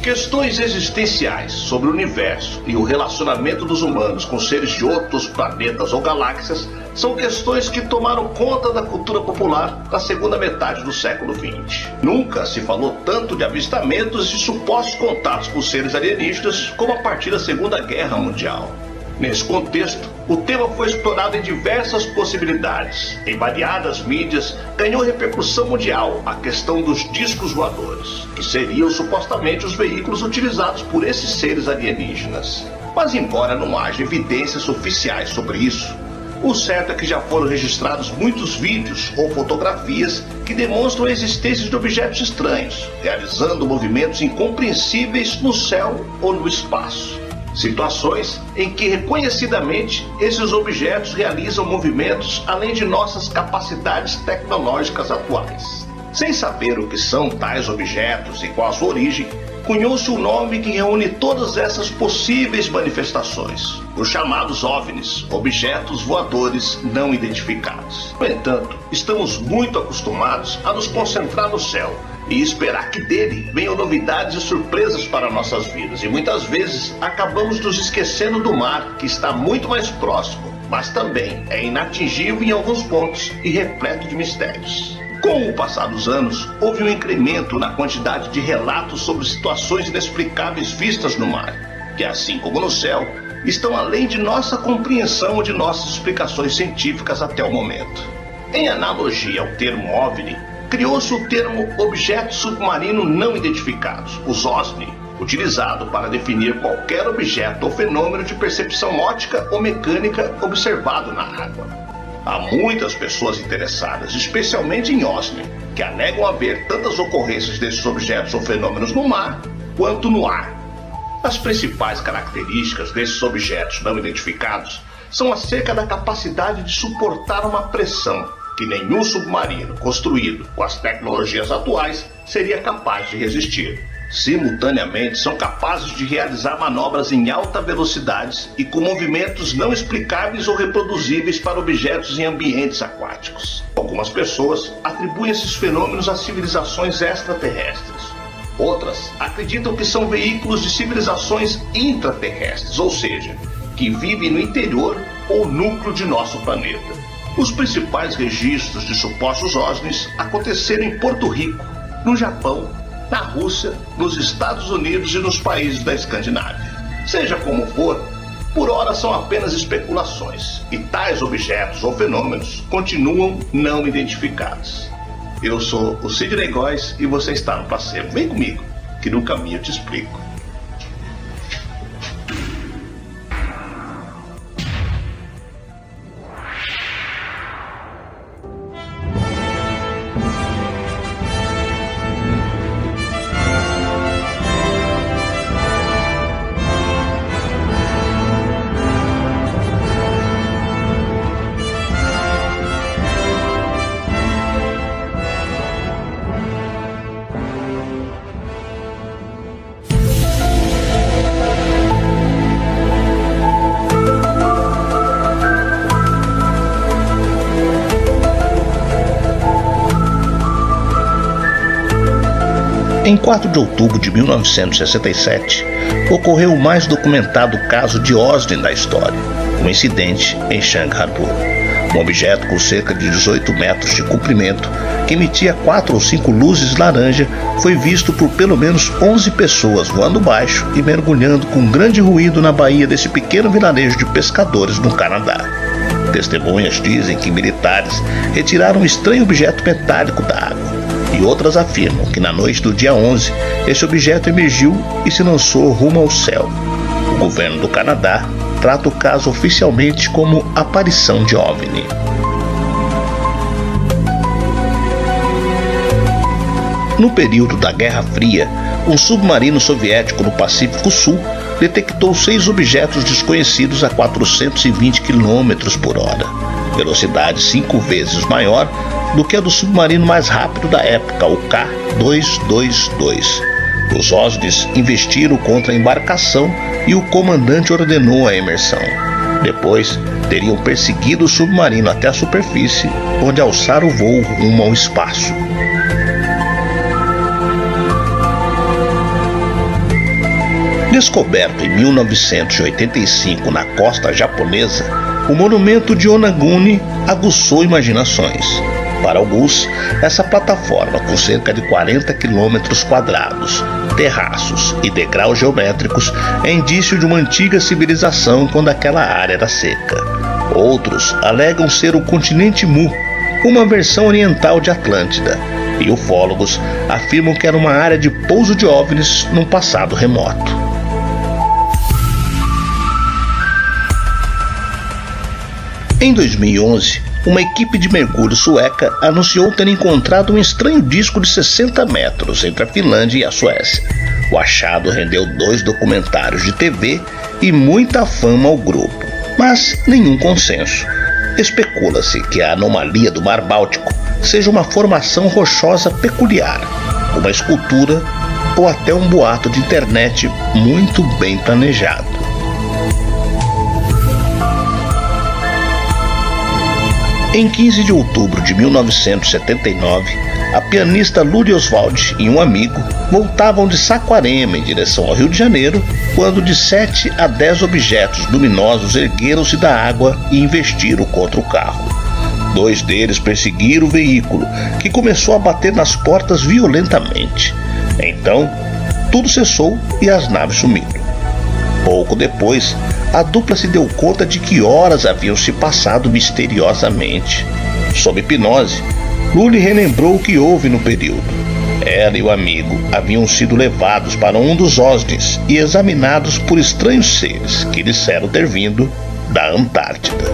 Questões existenciais sobre o universo e o relacionamento dos humanos com seres de outros planetas ou galáxias são questões que tomaram conta da cultura popular na segunda metade do século XX. Nunca se falou tanto de avistamentos e supostos contatos com seres alienígenas como a partir da Segunda Guerra Mundial. Nesse contexto, o tema foi explorado em diversas possibilidades. Em variadas mídias, ganhou repercussão mundial a questão dos discos voadores, que seriam supostamente os veículos utilizados por esses seres alienígenas. Mas embora não haja evidências oficiais sobre isso, o certo é que já foram registrados muitos vídeos ou fotografias que demonstram a existência de objetos estranhos, realizando movimentos incompreensíveis no céu ou no espaço. Situações em que reconhecidamente esses objetos realizam movimentos além de nossas capacidades tecnológicas atuais. Sem saber o que são tais objetos e qual a sua origem, cunhou-se um nome que reúne todas essas possíveis manifestações, os chamados OVNIs, objetos voadores não identificados. No entanto, estamos muito acostumados a nos concentrar no céu e esperar que dele venham novidades e surpresas para nossas vidas, e muitas vezes acabamos nos esquecendo do mar, que está muito mais próximo, mas também é inatingível em alguns pontos e repleto de mistérios. Com o passar dos anos, houve um incremento na quantidade de relatos sobre situações inexplicáveis vistas no mar, que assim como no céu, estão além de nossa compreensão ou de nossas explicações científicas até o momento. Em analogia ao termo OVNI, criou-se o termo Objetos Submarinos Não Identificados, os OSNI, utilizado para definir qualquer objeto ou fenômeno de percepção óptica ou mecânica observado na água. Há muitas pessoas interessadas, especialmente em OSNI, que alegam haver tantas ocorrências desses objetos ou fenômenos no mar quanto no ar. As principais características desses objetos não identificados são acerca da capacidade de suportar uma pressão que nenhum submarino construído com as tecnologias atuais seria capaz de resistir. Simultaneamente, são capazes de realizar manobras em alta velocidade e com movimentos não explicáveis ou reproduzíveis para objetos em ambientes aquáticos. Algumas pessoas atribuem esses fenômenos a civilizações extraterrestres. Outras acreditam que são veículos de civilizações intraterrestres, ou seja, que vivem no interior ou núcleo de nosso planeta. Os principais registros de supostos OVNIs aconteceram em Porto Rico, no Japão, na Rússia, nos Estados Unidos e nos países da Escandinávia. Seja como for, por hora são apenas especulações, e tais objetos ou fenômenos continuam não identificados. Eu sou o Sidney Góes e você está no Placebo. Vem comigo, que no caminho eu te explico. Em 4 de outubro de 1967, ocorreu o mais documentado caso de OVNI da história, um incidente em Shang Harbor. Um objeto com cerca de 18 metros de comprimento, que emitia 4 ou 5 luzes laranja, foi visto por pelo menos 11 pessoas voando baixo e mergulhando com grande ruído na baía desse pequeno vilarejo de pescadores no Canadá. Testemunhas dizem que militares retiraram um estranho objeto metálico da água. E outras afirmam que na noite do dia 11, esse objeto emergiu e se lançou rumo ao céu. O governo do Canadá trata o caso oficialmente como aparição de OVNI. No período da Guerra Fria, um submarino soviético no Pacífico Sul detectou 6 objetos desconhecidos a 420 km por hora, velocidade 5 vezes maior do que a do submarino mais rápido da época, o K-222. Os OVNIs investiram contra a embarcação e o comandante ordenou a imersão. Depois, teriam perseguido o submarino até a superfície, onde alçaram o voo rumo ao espaço. Descoberto em 1985 na costa japonesa, o monumento de Yonaguni aguçou imaginações. Para alguns, essa plataforma com cerca de 40 quilômetros quadrados, terraços e degraus geométricos é indício de uma antiga civilização quando aquela área era seca. Outros alegam ser o continente Mu, uma versão oriental de Atlântida, e ufólogos afirmam que era uma área de pouso de OVNIs num passado remoto. Em 2011, uma equipe de mergulho sueca anunciou ter encontrado um estranho disco de 60 metros entre a Finlândia e a Suécia. O achado rendeu 2 documentários de TV e muita fama ao grupo, mas nenhum consenso. Especula-se que a anomalia do Mar Báltico seja uma formação rochosa peculiar, uma escultura ou até um boato de internet muito bem planejado. Em 15 de outubro de 1979, a pianista Ludi Oswald e um amigo voltavam de Saquarema em direção ao Rio de Janeiro, quando de 7 a 10 objetos luminosos ergueram-se da água e investiram contra o carro. 2 deles perseguiram o veículo, que começou a bater nas portas violentamente. Então, tudo cessou e as naves sumiram. Pouco depois, a dupla se deu conta de que horas haviam se passado misteriosamente. Sob hipnose, Luli relembrou o que houve no período. Ela e o amigo haviam sido levados para um dos OSNIs e examinados por estranhos seres que disseram ter vindo da Antártida.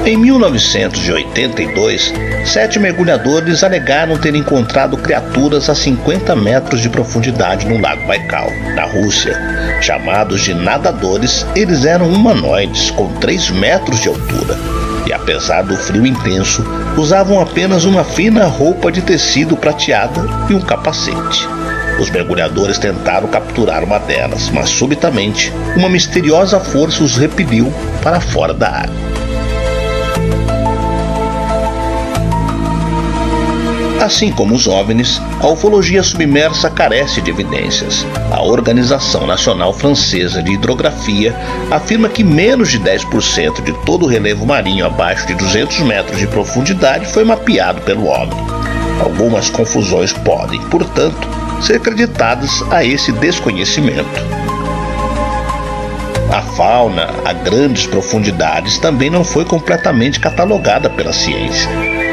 Em 1982, 7 mergulhadores alegaram ter encontrado criaturas a 50 metros de profundidade no Lago Baikal, na Rússia. Chamados de nadadores, eles eram humanoides com 3 metros de altura e, apesar do frio intenso, usavam apenas uma fina roupa de tecido prateada e um capacete. Os mergulhadores tentaram capturar uma delas, mas subitamente uma misteriosa força os repeliu para fora da água. Assim como os OVNIs, a ufologia submersa carece de evidências. A Organização Nacional Francesa de Hidrografia afirma que menos de 10% de todo o relevo marinho abaixo de 200 metros de profundidade foi mapeado pelo homem. Algumas confusões podem, portanto, ser acreditadas a esse desconhecimento. A fauna a grandes profundidades também não foi completamente catalogada pela ciência.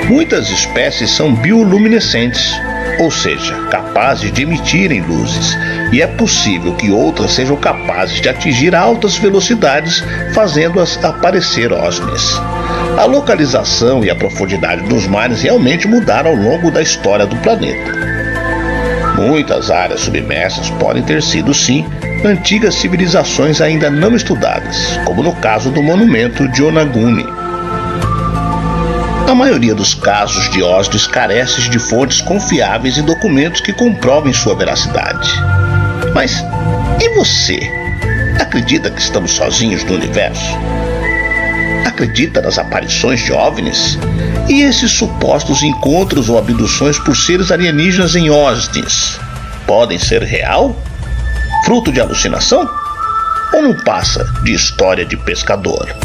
Muitas espécies são bioluminescentes, ou seja, capazes de emitirem luzes, e é possível que outras sejam capazes de atingir altas velocidades, fazendo-as aparecer OSNIs. A localização e a profundidade dos mares realmente mudaram ao longo da história do planeta. Muitas áreas submersas podem ter sido, sim, antigas civilizações ainda não estudadas, como no caso do monumento de Yonaguni. A maioria dos casos de OSNIs carece de fontes confiáveis e documentos que comprovem sua veracidade. Mas e você? Acredita que estamos sozinhos no universo? Acredita nas aparições de OVNIs? E esses supostos encontros ou abduções por seres alienígenas em OSNIs podem ser real? Fruto de alucinação? Ou não passa de história de pescador?